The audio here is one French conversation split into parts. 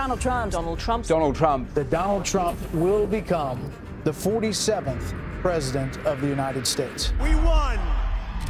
Donald Trump. Donald Trump. Donald Trump. That Donald Trump will become the 47th President of the United States. We won!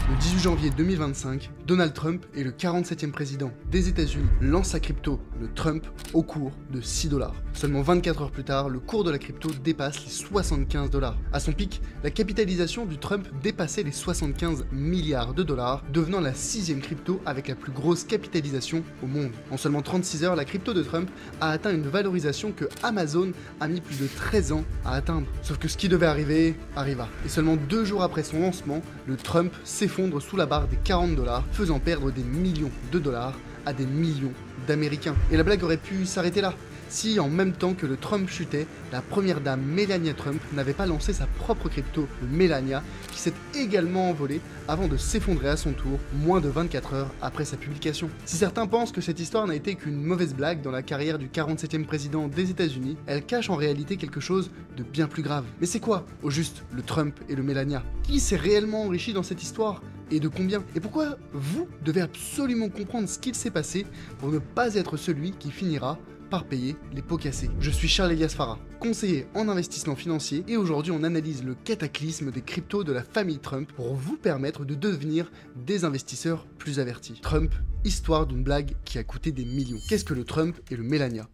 Le 18 janvier 2025, Donald Trump est le 47e président des États-Unis, lance sa crypto, le Trump, au cours de 6 $. Seulement 24 heures plus tard, le cours de la crypto dépasse les 75 $. À son pic, la capitalisation du Trump dépassait les 75 milliards $, devenant la 6e crypto avec la plus grosse capitalisation au monde. En seulement 36 heures, la crypto de Trump a atteint une valorisation que Amazon a mis plus de 13 ans à atteindre. Sauf que ce qui devait arriver, arriva. Et seulement 2 jours après son lancement, le Trump s'effondre sous la barre des 40 $, faisant perdre des millions de dollars à des millions d'Américains. Et la blague aurait pu s'arrêter là, si en même temps que le Trump chutait, la première dame Melania Trump n'avait pas lancé sa propre crypto, le Melania, qui s'est également envolé avant de s'effondrer à son tour, moins de 24 heures après sa publication. Si certains pensent que cette histoire n'a été qu'une mauvaise blague dans la carrière du 47e président des États-Unis, elle cache en réalité quelque chose de bien plus grave. Mais c'est quoi, au juste, le Trump et le Melania? Qui s'est réellement enrichi dans cette histoire? Et de combien? Et pourquoi vous devez absolument comprendre ce qu'il s'est passé pour ne pas être celui qui finira par payer les pots cassés. Je suis Charles Elias Farah, conseiller en investissement financier, et aujourd'hui on analyse le cataclysme des cryptos de la famille Trump pour vous permettre de devenir des investisseurs plus avertis. Trump, histoire d'une blague qui a coûté des millions. Qu'est-ce que le Trump et le Melania?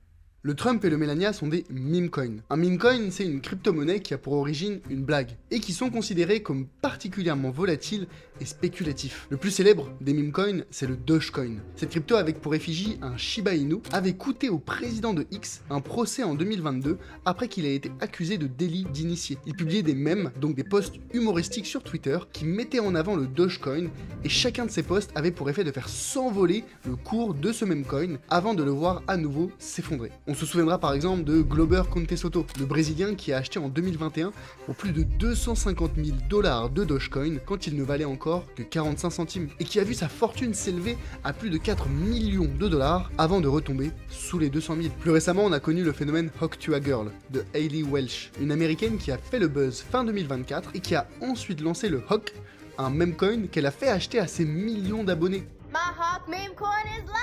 Le Trump et le Melania sont des meme coins. Un meme coin, c'est une crypto-monnaie qui a pour origine une blague, et qui sont considérés comme particulièrement volatiles et spéculatifs. Le plus célèbre des meme coins, c'est le Dogecoin. Cette crypto avec pour effigie un Shiba Inu avait coûté au président de X un procès en 2022 après qu'il ait été accusé de délit d'initié. Il publiait des mèmes, donc des posts humoristiques sur Twitter, qui mettaient en avant le Dogecoin, et chacun de ces posts avait pour effet de faire s'envoler le cours de ce meme coin avant de le voir à nouveau s'effondrer. On se souviendra par exemple de Glober Contesoto, le Brésilien qui a acheté en 2021 pour plus de 250 000 $ de Dogecoin quand il ne valait encore que 45 centimes, et qui a vu sa fortune s'élever à plus de 4 millions de dollars avant de retomber sous les 200 000. Plus récemment, on a connu le phénomène Hawk to a Girl de Hailey Welch, une américaine qui a fait le buzz fin 2024 et qui a ensuite lancé le Hawk, un meme coin qu'elle a fait acheter à ses millions d'abonnés. My Hawk meme coin is live!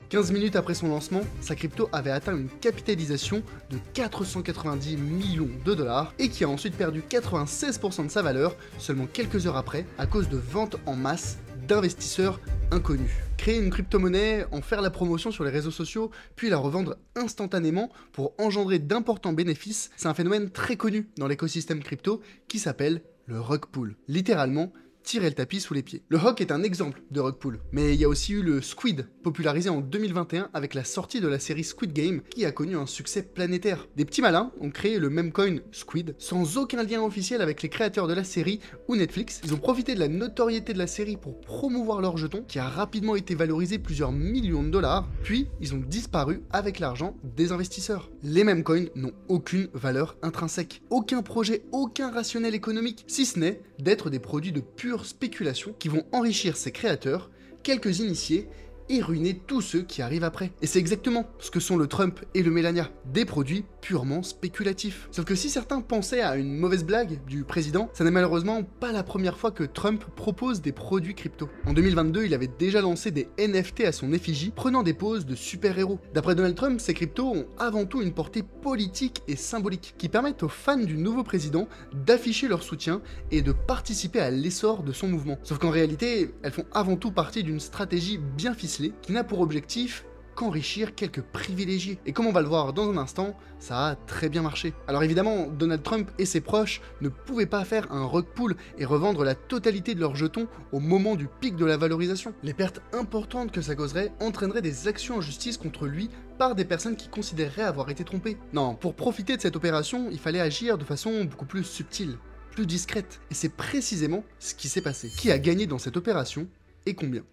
15 minutes après son lancement, sa crypto avait atteint une capitalisation de 490 millions de dollars et qui a ensuite perdu 96% de sa valeur seulement quelques heures après à cause de ventes en masse d'investisseurs inconnus. Créer une crypto-monnaie, en faire la promotion sur les réseaux sociaux, puis la revendre instantanément pour engendrer d'importants bénéfices, c'est un phénomène très connu dans l'écosystème crypto qui s'appelle le rug pull. Littéralement, tirer le tapis sous les pieds. Le Hawk est un exemple de rug pull, mais il y a aussi eu le Squid, popularisé en 2021 avec la sortie de la série Squid Game, qui a connu un succès planétaire. Des petits malins ont créé le meme coin Squid, sans aucun lien officiel avec les créateurs de la série ou Netflix. Ils ont profité de la notoriété de la série pour promouvoir leur jeton, qui a rapidement été valorisé plusieurs millions de dollars, puis ils ont disparu avec l'argent des investisseurs. Les meme coins n'ont aucune valeur intrinsèque, aucun projet, aucun rationnel économique, si ce n'est d'être des produits de pure spéculation qui vont enrichir ses créateurs, quelques initiés, et ruiner tous ceux qui arrivent après. Et c'est exactement ce que sont le Trump et le Melania, des produits purement spéculatifs. Sauf que si certains pensaient à une mauvaise blague du président, ça n'est malheureusement pas la première fois que Trump propose des produits crypto. En 2022, il avait déjà lancé des NFT à son effigie, prenant des poses de super-héros. D'après Donald Trump, ces cryptos ont avant tout une portée politique et symbolique, qui permettent aux fans du nouveau président d'afficher leur soutien et de participer à l'essor de son mouvement. Sauf qu'en réalité, elles font avant tout partie d'une stratégie bien ficelée qui n'a pour objectif qu'enrichir quelques privilégiés. Et comme on va le voir dans un instant, ça a très bien marché. Alors évidemment, Donald Trump et ses proches ne pouvaient pas faire un rug pull et revendre la totalité de leurs jetons au moment du pic de la valorisation. Les pertes importantes que ça causerait entraîneraient des actions en justice contre lui par des personnes qui considéreraient avoir été trompées. Non, pour profiter de cette opération, il fallait agir de façon beaucoup plus subtile, plus discrète. Et c'est précisément ce qui s'est passé. Qui a gagné dans cette opération et combien?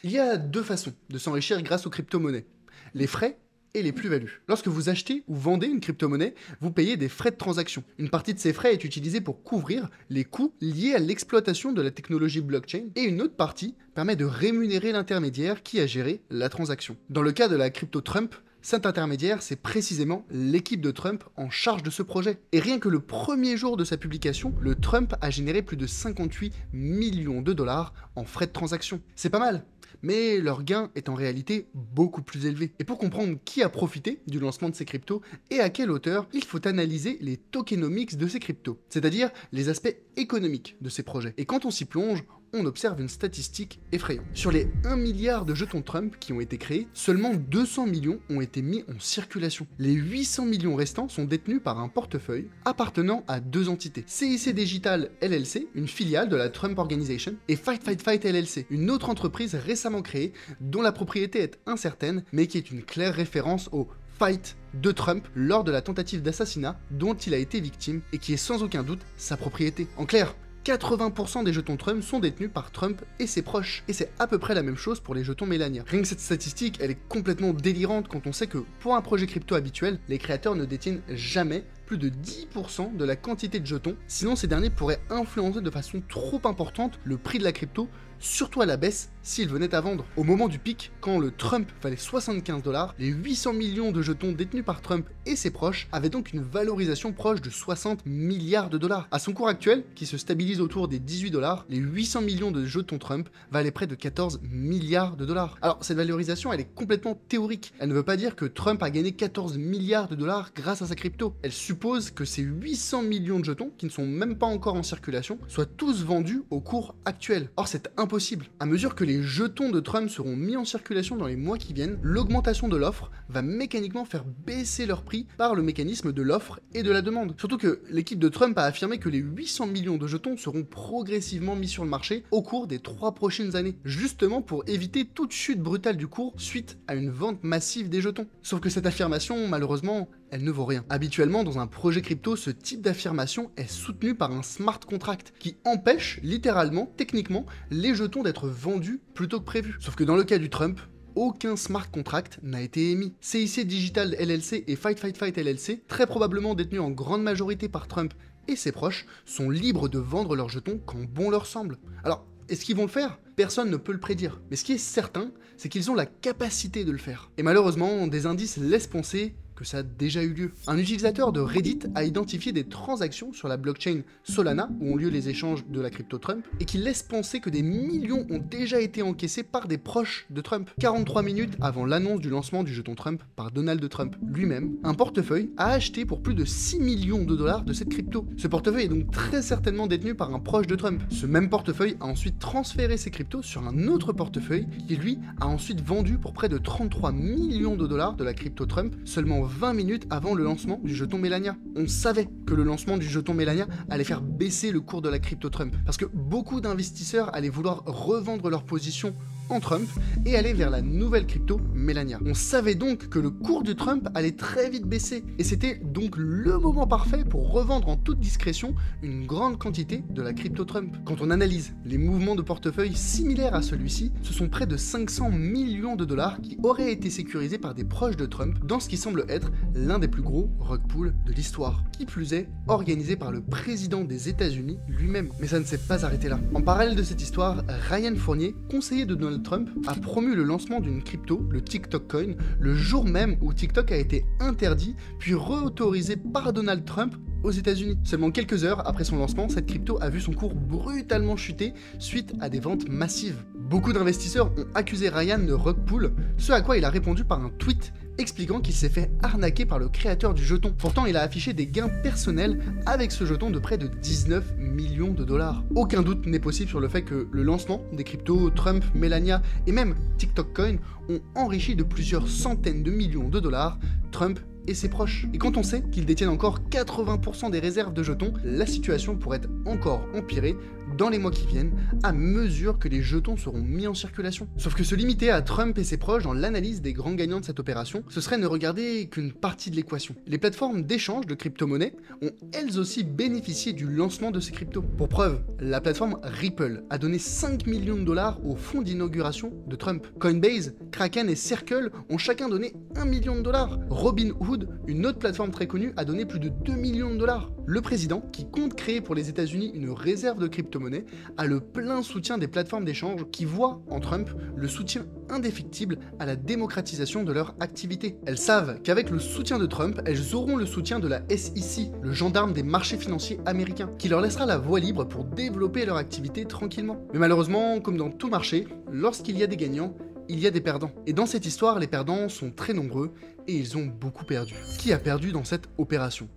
Il y a deux façons de s'enrichir grâce aux crypto-monnaies, les frais et les plus-values. Lorsque vous achetez ou vendez une crypto-monnaie, vous payez des frais de transaction. Une partie de ces frais est utilisée pour couvrir les coûts liés à l'exploitation de la technologie blockchain, et une autre partie permet de rémunérer l'intermédiaire qui a géré la transaction. Dans le cas de la crypto Trump, cet intermédiaire, c'est précisément l'équipe de Trump en charge de ce projet. Et rien que le premier jour de sa publication, le Trump a généré plus de 58 millions de dollars en frais de transaction. C'est pas mal. mais leur gain est en réalité beaucoup plus élevé. Et pour comprendre qui a profité du lancement de ces cryptos et à quelle hauteur, il faut analyser les tokenomics de ces cryptos, c'est-à-dire les aspects économiques de ces projets. Et quand on s'y plonge, on observe une statistique effrayante. Sur les 1 milliard de jetons Trump qui ont été créés, seulement 200 millions ont été mis en circulation. Les 800 millions restants sont détenus par un portefeuille appartenant à deux entités. CIC Digital LLC, une filiale de la Trump Organization, et Fight Fight Fight LLC, une autre entreprise récemment créée dont la propriété est incertaine, mais qui est une claire référence au fight de Trump lors de la tentative d'assassinat dont il a été victime et qui est sans aucun doute sa propriété. En clair, 80% des jetons Trump sont détenus par Trump et ses proches. Et c'est à peu près la même chose pour les jetons Melania. Rien que cette statistique, elle est complètement délirante quand on sait que pour un projet crypto habituel, les créateurs ne détiennent jamais plus de 10% de la quantité de jetons, sinon ces derniers pourraient influencer de façon trop importante le prix de la crypto, surtout à la baisse s'ils venaient à vendre. Au moment du pic, quand le Trump valait 75 $, les 800 millions de jetons détenus par Trump et ses proches avaient donc une valorisation proche de 60 milliards de dollars. À son cours actuel, qui se stabilise autour des 18 $, les 800 millions de jetons Trump valaient près de 14 milliards de dollars. Alors cette valorisation, elle est complètement théorique. Elle ne veut pas dire que Trump a gagné 14 milliards de dollars grâce à sa crypto. Elle suppose que ces 800 millions de jetons, qui ne sont même pas encore en circulation, soient tous vendus au cours actuel. Or c'est impossible. À mesure que les jetons de Trump seront mis en circulation dans les mois qui viennent, l'augmentation de l'offre va mécaniquement faire baisser leur prix par le mécanisme de l'offre et de la demande. Surtout que l'équipe de Trump a affirmé que les 800 millions de jetons seront progressivement mis sur le marché au cours des 3 prochaines années, justement pour éviter toute chute brutale du cours suite à une vente massive des jetons. Sauf que cette affirmation, malheureusement, elle ne vaut rien. Habituellement, dans un projet crypto, ce type d'affirmation est soutenu par un smart contract qui empêche, littéralement, techniquement, les jetons d'être vendus plutôt que prévu. Sauf que dans le cas du Trump, aucun smart contract n'a été émis. CIC Digital LLC et Fight Fight Fight LLC, très probablement détenus en grande majorité par Trump et ses proches, sont libres de vendre leurs jetons quand bon leur semble. Alors, est-ce qu'ils vont le faire ? Personne ne peut le prédire. Mais ce qui est certain, c'est qu'ils ont la capacité de le faire. Et malheureusement, des indices laissent penser que ça a déjà eu lieu. Un utilisateur de Reddit a identifié des transactions sur la blockchain Solana, où ont lieu les échanges de la crypto Trump, et qui laisse penser que des millions ont déjà été encaissés par des proches de Trump. 43 minutes avant l'annonce du lancement du jeton Trump par Donald Trump lui-même, un portefeuille a acheté pour plus de 6 millions de dollars de cette crypto. Ce portefeuille est donc très certainement détenu par un proche de Trump. Ce même portefeuille a ensuite transféré ses cryptos sur un autre portefeuille qui, lui, a ensuite vendu pour près de 33 millions de dollars de la crypto Trump seulement 20 minutes avant le lancement du jeton Melania. On savait que le lancement du jeton Melania allait faire baisser le cours de la crypto Trump, parce que beaucoup d'investisseurs allaient vouloir revendre leur position en Trump et aller vers la nouvelle crypto Melania. On savait donc que le cours du Trump allait très vite baisser, et c'était donc le moment parfait pour revendre en toute discrétion une grande quantité de la crypto Trump. Quand on analyse les mouvements de portefeuille similaires à celui-ci, ce sont près de 500 millions de dollars qui auraient été sécurisés par des proches de Trump dans ce qui semble être l'un des plus gros rug pulls de l'histoire. Qui plus est, organisé par le président des États-Unis lui-même. Mais ça ne s'est pas arrêté là. En parallèle de cette histoire, Ryan Fournier, conseiller de Donald Trump, a promu le lancement d'une crypto, le TikTok Coin, le jour même où TikTok a été interdit puis réautorisé par Donald Trump aux États-Unis. Seulement quelques heures après son lancement, cette crypto a vu son cours brutalement chuter suite à des ventes massives. Beaucoup d'investisseurs ont accusé Ryan de rug pull, ce à quoi il a répondu par un tweet expliquant qu'il s'est fait arnaquer par le créateur du jeton. Pourtant, il a affiché des gains personnels avec ce jeton de près de 19 millions de dollars. Aucun doute n'est possible sur le fait que le lancement des cryptos Trump, Melania et même TikTok Coin ont enrichi de plusieurs centaines de millions de dollars Trump et ses proches. Et quand on sait qu'ils détiennent encore 80% des réserves de jetons, la situation pourrait encore empirer dans les mois qui viennent, à mesure que les jetons seront mis en circulation. Sauf que se limiter à Trump et ses proches dans l'analyse des grands gagnants de cette opération, ce serait ne regarder qu'une partie de l'équation. Les plateformes d'échange de crypto-monnaies ont elles aussi bénéficié du lancement de ces cryptos. Pour preuve, la plateforme Ripple a donné 5 millions de dollars au fonds d'inauguration de Trump. Coinbase, Kraken et Circle ont chacun donné 1 million de dollars. Robinhood, une autre plateforme très connue, a donné plus de 2 millions de dollars. Le président, qui compte créer pour les États-Unis une réserve de crypto crypto-monnaies a le plein soutien des plateformes d'échange qui voient en Trump le soutien indéfectible à la démocratisation de leur activité. Elles savent qu'avec le soutien de Trump, elles auront le soutien de la SEC, le gendarme des marchés financiers américains, qui leur laissera la voie libre pour développer leur activité tranquillement. Mais malheureusement, comme dans tout marché, lorsqu'il y a des gagnants, il y a des perdants. Et dans cette histoire, les perdants sont très nombreux et ils ont beaucoup perdu. Qui a perdu dans cette opération ?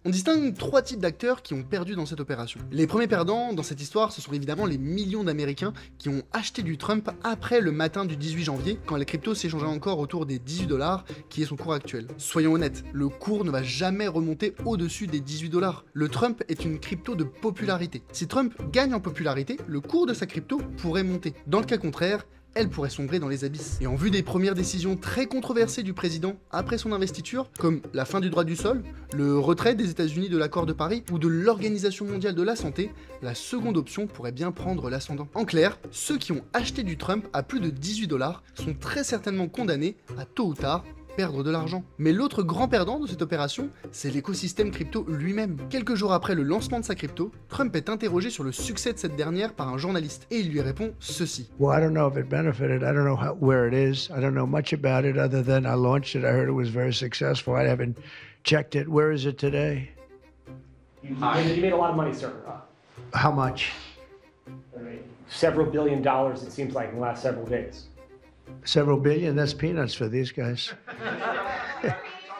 On distingue 3 types d'acteurs qui ont perdu dans cette opération. Les premiers perdants dans cette histoire, ce sont évidemment les millions d'Américains qui ont acheté du Trump après le matin du 18 janvier, quand les cryptos s'échangeaient encore autour des 18$, qui est son cours actuel. Soyons honnêtes, le cours ne va jamais remonter au-dessus des 18$. Le Trump est une crypto de popularité. Si Trump gagne en popularité, le cours de sa crypto pourrait monter. Dans le cas contraire, elle pourrait sombrer dans les abysses. Et en vue des premières décisions très controversées du président après son investiture, comme la fin du droit du sol, le retrait des États-Unis de l'accord de Paris ou de l'Organisation mondiale de la santé, la seconde option pourrait bien prendre l'ascendant. En clair, ceux qui ont acheté du Trump à plus de 18$ sont très certainement condamnés à tôt ou tard perdre de l'argent. Mais l'autre grand perdant de cette opération, c'est l'écosystème crypto lui-même. Quelques jours après le lancement de sa crypto, Trump est interrogé sur le succès de cette dernière par un journaliste et il lui répond ceci. Well, I don't know if it benefited. I don't know where it is. I don't know much about it other than I launched it. I heard it was very successful. I haven't checked it. Where is it today? You made a lot of money, sir. How much? Several $billion, it seems like, in the last several days. Several billion? That's peanuts for these guys.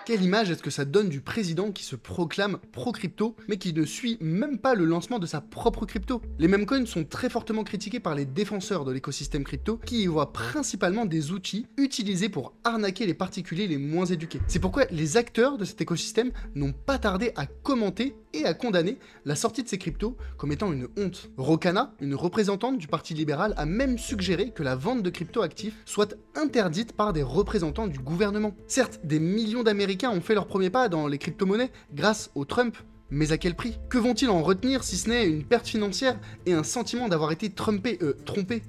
Quelle image est-ce que ça donne du président qui se proclame pro-crypto, mais qui ne suit même pas le lancement de sa propre crypto? Les meme coins sont très fortement critiqués par les défenseurs de l'écosystème crypto, qui y voient principalement des outils utilisés pour arnaquer les particuliers les moins éduqués. C'est pourquoi les acteurs de cet écosystème n'ont pas tardé à commenter et à condamner la sortie de ces cryptos comme étant une honte. Rokana, une représentante du Parti libéral, a même suggéré que la vente de crypto-actifs soit interdite par des représentants du gouvernement. Certes, des millions d'Américains ont fait leur premier pas dans les crypto-monnaies grâce au Trump, mais à quel prix? Que vont-ils en retenir si ce n'est une perte financière et un sentiment d'avoir été trompés?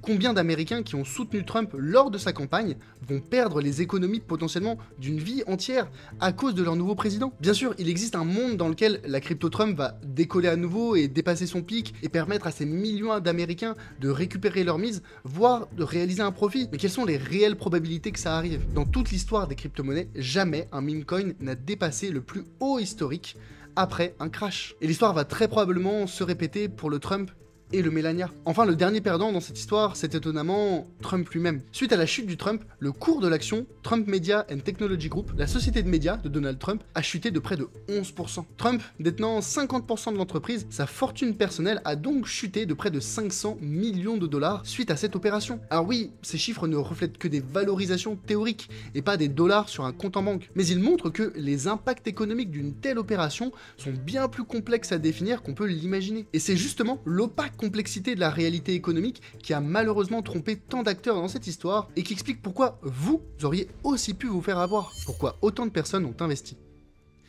Combien d'Américains qui ont soutenu Trump lors de sa campagne vont perdre les économies potentiellement d'une vie entière à cause de leur nouveau président? Bien sûr, il existe un monde dans lequel la crypto Trump va décoller à nouveau et dépasser son pic et permettre à ces millions d'Américains de récupérer leur mise, voire de réaliser un profit. Mais quelles sont les réelles probabilités que ça arrive? Dans toute l'histoire des crypto-monnaies, jamais un meme coin n'a dépassé le plus haut historique après un crash. Et l'histoire va très probablement se répéter pour le Trump et le Melania. Enfin, le dernier perdant dans cette histoire, c'est étonnamment Trump lui-même. Suite à la chute du Trump, le cours de l'action Trump Media and Technology Group, la société de médias de Donald Trump, a chuté de près de 11%. Trump détenant 50% de l'entreprise, sa fortune personnelle a donc chuté de près de 500 millions de dollars suite à cette opération. Alors oui, ces chiffres ne reflètent que des valorisations théoriques et pas des dollars sur un compte en banque, mais ils montrent que les impacts économiques d'une telle opération sont bien plus complexes à définir qu'on peut l'imaginer. Et c'est justement l'opaque complexité de la réalité économique qui a malheureusement trompé tant d'acteurs dans cette histoire et qui explique pourquoi vous auriez aussi pu vous faire avoir, pourquoi autant de personnes ont investi.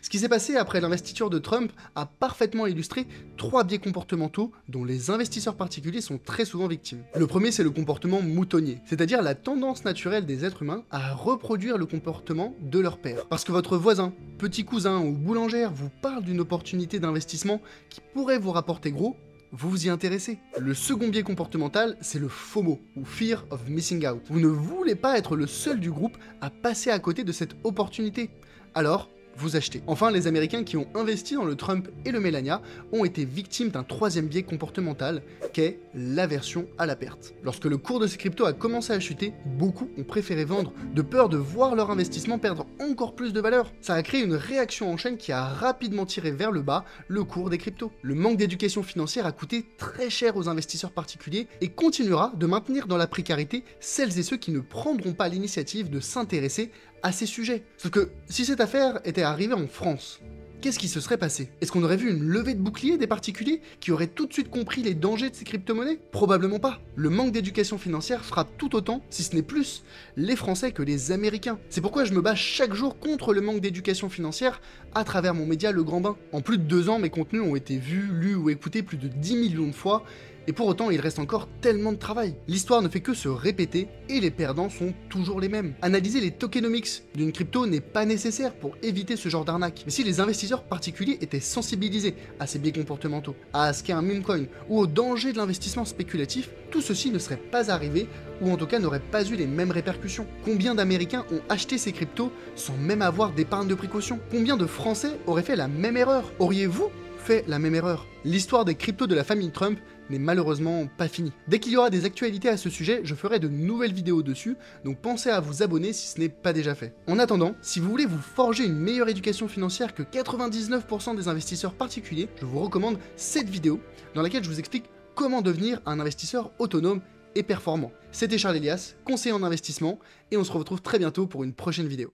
Ce qui s'est passé après l'investiture de Trump a parfaitement illustré 3 biais comportementaux dont les investisseurs particuliers sont très souvent victimes. Le premier, c'est le comportement moutonnier, c'est-à-dire la tendance naturelle des êtres humains à reproduire le comportement de leur père. Parce que votre voisin, petit cousin ou boulangère vous parle d'une opportunité d'investissement qui pourrait vous rapporter gros, vous vous y intéressez. Le second biais comportemental, c'est le FOMO, ou Fear of Missing Out. Vous ne voulez pas être le seul du groupe à passer à côté de cette opportunité. Alors, vous achetez. Enfin, les Américains qui ont investi dans le Trump et le Melania ont été victimes d'un troisième biais comportemental, qu'est l'aversion à la perte. Lorsque le cours de ces cryptos a commencé à chuter, beaucoup ont préféré vendre, de peur de voir leur investissement perdre encore plus de valeur. Ça a créé une réaction en chaîne qui a rapidement tiré vers le bas le cours des cryptos. Le manque d'éducation financière a coûté très cher aux investisseurs particuliers et continuera de maintenir dans la précarité celles et ceux qui ne prendront pas l'initiative de s'intéresser à ces sujets. Sauf que si cette affaire était arrivée en France, qu'est-ce qui se serait passé? Est-ce qu'on aurait vu une levée de bouclier des particuliers qui auraient tout de suite compris les dangers de ces crypto-monnaies? Probablement pas. Le manque d'éducation financière frappe tout autant, si ce n'est plus, les Français que les Américains. C'est pourquoi je me bats chaque jour contre le manque d'éducation financière à travers mon média Le Grand Bain. En plus de 2 ans, mes contenus ont été vus, lus ou écoutés plus de 10 millions de fois, Et pour autant, il reste encore tellement de travail. L'histoire ne fait que se répéter et les perdants sont toujours les mêmes. Analyser les tokenomics d'une crypto n'est pas nécessaire pour éviter ce genre d'arnaque. Mais si les investisseurs particuliers étaient sensibilisés à ces biais comportementaux, à ce qu'est un meme coin ou au danger de l'investissement spéculatif, tout ceci ne serait pas arrivé ou en tout cas n'aurait pas eu les mêmes répercussions. Combien d'Américains ont acheté ces cryptos sans même avoir d'épargne de précaution? Combien de Français auraient fait la même erreur? Auriez-vous fait la même erreur? L'histoire des cryptos de la famille Trump n'est malheureusement pas finie. Dès qu'il y aura des actualités à ce sujet, je ferai de nouvelles vidéos dessus, donc pensez à vous abonner si ce n'est pas déjà fait. En attendant, si vous voulez vous forger une meilleure éducation financière que 99% des investisseurs particuliers, je vous recommande cette vidéo dans laquelle je vous explique comment devenir un investisseur autonome et performant. C'était Charles Elias, conseiller en investissement, et on se retrouve très bientôt pour une prochaine vidéo.